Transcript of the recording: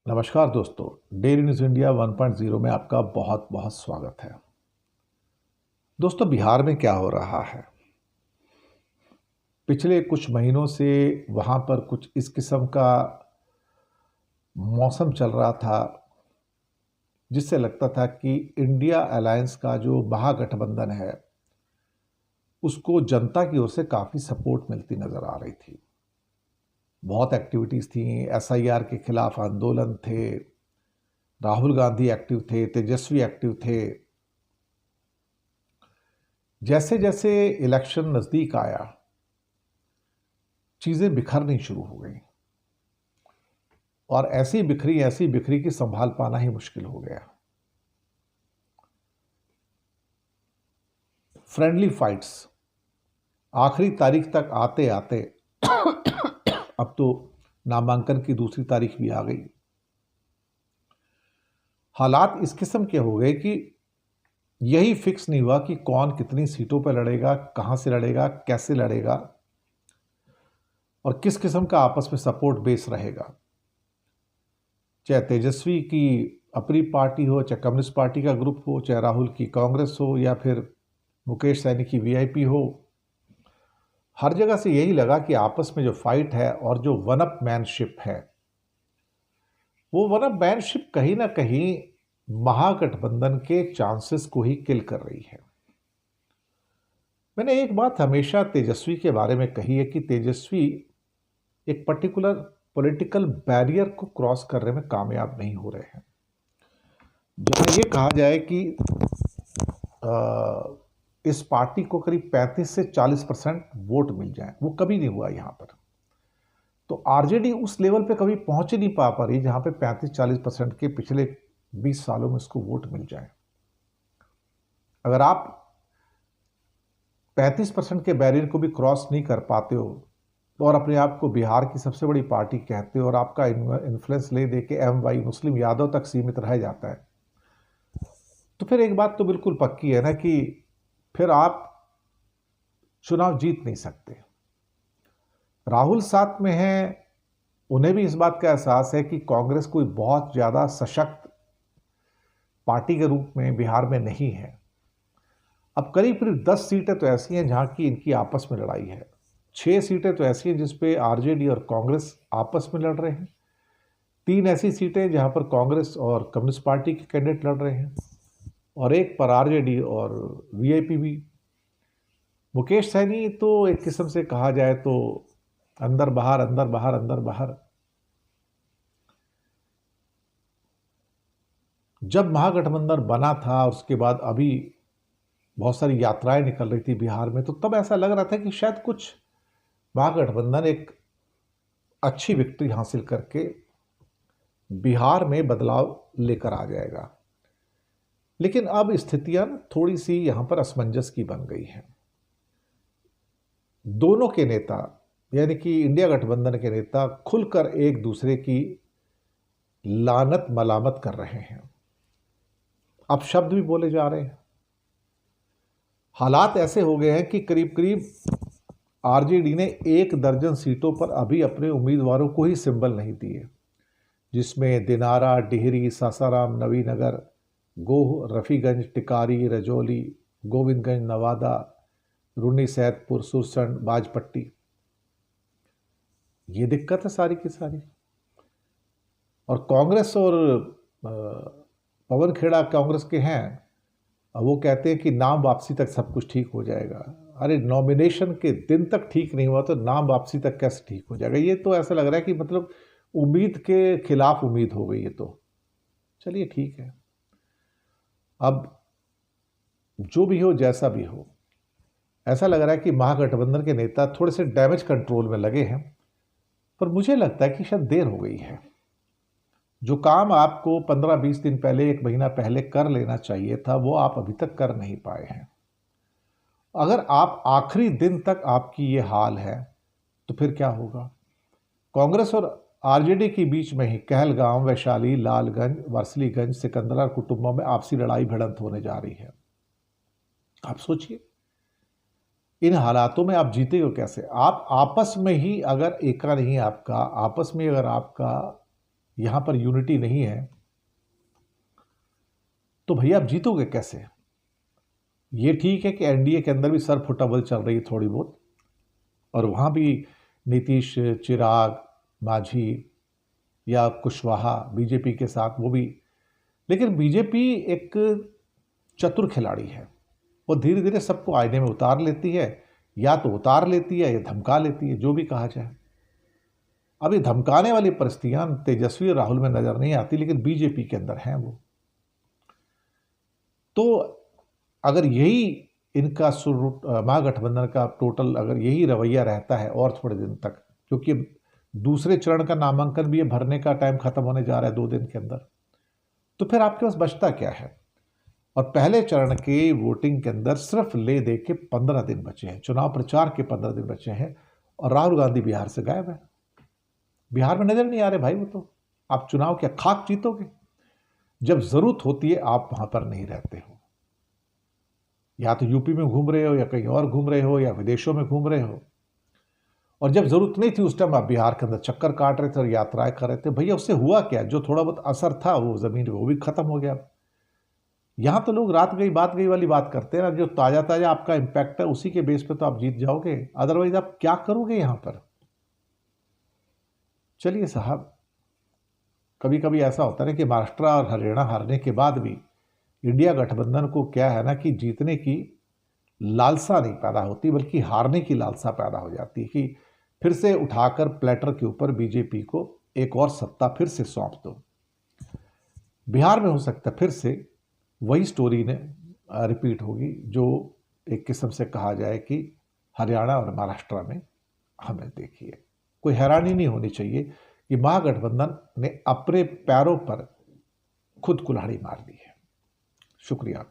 नमस्कार दोस्तों, daily news India 1.0 में आपका बहुत बहुत स्वागत है। दोस्तों, बिहार में क्या हो रहा है? पिछले कुछ महीनों से वहाँ पर कुछ इस किस्म का मौसम चल रहा था जिससे लगता था कि इंडिया अलायंस का जो महागठबंधन है उसको जनता की ओर से काफ़ी सपोर्ट मिलती नज़र आ रही थी। बहुत एक्टिविटीज़ थी, एसआईआर के खिलाफ आंदोलन थे, राहुल गांधी एक्टिव थे, तेजस्वी एक्टिव थे। जैसे जैसे इलेक्शन नज़दीक आया, चीज़ें बिखरनी शुरू हो गई और ऐसी बिखरी कि संभाल पाना ही मुश्किल हो गया। फ्रेंडली फाइट्स आखिरी तारीख तक आते आते अब तो नामांकन की दूसरी तारीख भी आ गई। हालात इस किस्म के हो गए कि यही फिक्स नहीं हुआ कि कौन कितनी सीटों पर लड़ेगा, कहां से लड़ेगा, कैसे लड़ेगा और किस किस्म का आपस में सपोर्ट बेस रहेगा। चाहे तेजस्वी की अपनी पार्टी हो, चाहे कम्युनिस्ट पार्टी का ग्रुप हो, चाहे राहुल की कांग्रेस हो या फिर मुकेश सैनी की वीआईपी हो, हर जगह से यही लगा कि आपस में जो फाइट है और जो वन अप मैनशिप है, वो वन अप मैनशिप कहीं ना कहीं महागठबंधन के चांसेस को ही किल कर रही है। मैंने एक बात हमेशा तेजस्वी के बारे में कही है कि तेजस्वी एक पर्टिकुलर पॉलिटिकल बैरियर को क्रॉस करने में कामयाब नहीं हो रहे हैं। जहां ये कहा जाए कि इस पार्टी को करीब 35 से 40% वोट मिल जाए, वो कभी नहीं हुआ यहां पर। तो आरजेडी उस लेवल पे कभी पहुंच ही नहीं पा रही जहां पे 35-40% के पिछले 20 सालों में उसको वोट मिल जाए। अगर आप 35% के बैरियर को भी क्रॉस नहीं कर पाते हो और अपने आप को बिहार की सबसे बड़ी पार्टी कहते हो और आपका इन्फ्लुएंस ले दे के एमवाई मुस्लिम यादव तक सीमित रह जाता है, तो फिर एक बात तो बिल्कुल पक्की है ना कि फिर आप चुनाव जीत नहीं सकते। राहुल साथ में हैं, उन्हें भी इस बात का एहसास है कि कांग्रेस कोई बहुत ज़्यादा सशक्त पार्टी के रूप में बिहार में नहीं है। अब करीब करीब 10 सीटें तो ऐसी हैं जहां की इनकी आपस में लड़ाई है। 6 सीटें तो ऐसी हैं जिसपे आरजेडी और कांग्रेस आपस में लड़ रहे हैं। 3 ऐसी सीटें जहां पर कांग्रेस और कम्युनिस्ट पार्टी के कैंडिडेट लड़ रहे हैं और एक पर आरजेडी और वीआईपी भी। मुकेश सैनी तो एक किस्म से कहा जाए तो अंदर बाहर अंदर बाहर अंदर बाहर। जब महागठबंधन बना था और उसके बाद अभी बहुत सारी यात्राएं निकल रही थी बिहार में, तो तब ऐसा लग रहा था कि शायद कुछ महागठबंधन एक अच्छी विक्ट्री हासिल करके बिहार में बदलाव लेकर आ जाएगा। लेकिन अब स्थितियां थोड़ी सी यहां पर असमंजस की बन गई हैं। दोनों के नेता यानी कि इंडिया गठबंधन के नेता खुलकर एक दूसरे की लानत मलामत कर रहे हैं। अब शब्द भी बोले जा रहे हैं। हालात ऐसे हो गए हैं कि करीब करीब आरजेडी ने 1 दर्जन सीटों पर अभी अपने उम्मीदवारों को ही सिंबल नहीं दिए, जिसमें दिनारा, डिहरी, सासाराम, नवीनगर, गोह, रफीगंज, टिकारी, रजौली, गोविंदगंज, नवादा, रूनी सैदपुर, सुरसंड, बाजपट्टी। ये दिक्कत है सारी की सारी। और कांग्रेस और पवन खेड़ा कांग्रेस के हैं, अब वो कहते हैं कि नाम वापसी तक सब कुछ ठीक हो जाएगा। अरे, नॉमिनेशन के दिन तक ठीक नहीं हुआ तो नाम वापसी तक कैसे ठीक हो जाएगा? ये तो ऐसा लग रहा है कि मतलब उम्मीद के खिलाफ उम्मीद हो गई। ये तो चलिए ठीक है, अब जो भी हो जैसा भी हो, ऐसा लग रहा है कि महागठबंधन के नेता थोड़े से डैमेज कंट्रोल में लगे हैं। पर मुझे लगता है कि शायद देर हो गई है। जो काम आपको 15-20 दिन पहले, 1 महीना पहले कर लेना चाहिए था, वो आप अभी तक कर नहीं पाए हैं। अगर आप आखिरी दिन तक आपकी ये हाल है तो फिर क्या होगा? कांग्रेस और आरजेडी के बीच में ही कहलगांव, वैशाली, लालगंज, वारसिलीगंज, सिकंदरा कुटुंबों में आपसी लड़ाई भिड़ंत होने जा रही है। आप सोचिए, इन हालातों में आप जीतेगा कैसे? आप आपस में ही अगर एका नहीं, आपका आपस में अगर आपका यहां पर यूनिटी नहीं है, तो भैया आप जीतोगे कैसे? ये ठीक है कि एनडीए के अंदर भी सर फुटाबल चल रही है थोड़ी बहुत, और वहां भी नीतीश, चिराग, मांझी या कुशवाहा बीजेपी के साथ, वो भी, लेकिन बीजेपी एक चतुर खिलाड़ी है। वो धीरे धीरे सबको आईने में उतार लेती है, या तो उतार लेती है या धमका लेती है, जो भी कहा जाए। अब ये धमकाने वाली परिस्थितियां तेजस्वी और राहुल में नजर नहीं आती, लेकिन बीजेपी के अंदर हैं वो। तो अगर यही इनका महागठबंधन का टोटल अगर यही रवैया रहता है और थोड़े दिन तक, क्योंकि दूसरे चरण का नामांकन भी ये भरने का टाइम खत्म होने जा रहा है 2 दिन के अंदर, तो फिर आपके पास बचता क्या है? और पहले चरण के वोटिंग के अंदर सिर्फ ले दे के 15 दिन बचे हैं, चुनाव प्रचार के 15 दिन बचे हैं, और राहुल गांधी बिहार से गायब है। बिहार में नजर नहीं आ रहे भाई वो तो। आप चुनाव क्या खाक जीतोगे? जब जरूरत होती है आप वहां पर नहीं रहते हो, या तो यूपी में घूम रहे हो, या कहीं और घूम रहे हो, या विदेशों में घूम रहे हो। और जब जरूरत नहीं थी उस टाइम आप बिहार के अंदर चक्कर काट रहे थे और यात्राएं कर रहे थे। भैया उससे हुआ क्या? जो थोड़ा बहुत असर था वो जमीन पे, वो भी खत्म हो गया। यहां तो लोग रात गई बात गई वाली बात करते हैं ना, जो ताजा ताजा आपका इंपैक्ट है उसी के बेस पे तो आप जीत जाओगे, अदरवाइज आप क्या करोगे यहां पर? चलिए साहब, कभी कभी ऐसा होता है ना कि महाराष्ट्र और हरियाणा हारने के बाद भी इंडिया गठबंधन को क्या है ना कि जीतने की लालसा नहीं पैदा होती, बल्कि हारने की लालसा पैदा हो जाती है कि फिर से उठाकर प्लेटर के ऊपर बीजेपी को एक और सत्ता फिर से सौंप दो। बिहार में हो सकता है फिर से वही स्टोरी ने रिपीट होगी, जो एक किस्म से कहा जाए कि हरियाणा और महाराष्ट्र में हमें देखिए। कोई हैरानी नहीं होनी चाहिए कि महागठबंधन ने अपने पैरों पर खुद कुल्हाड़ी मार दी है। शुक्रिया।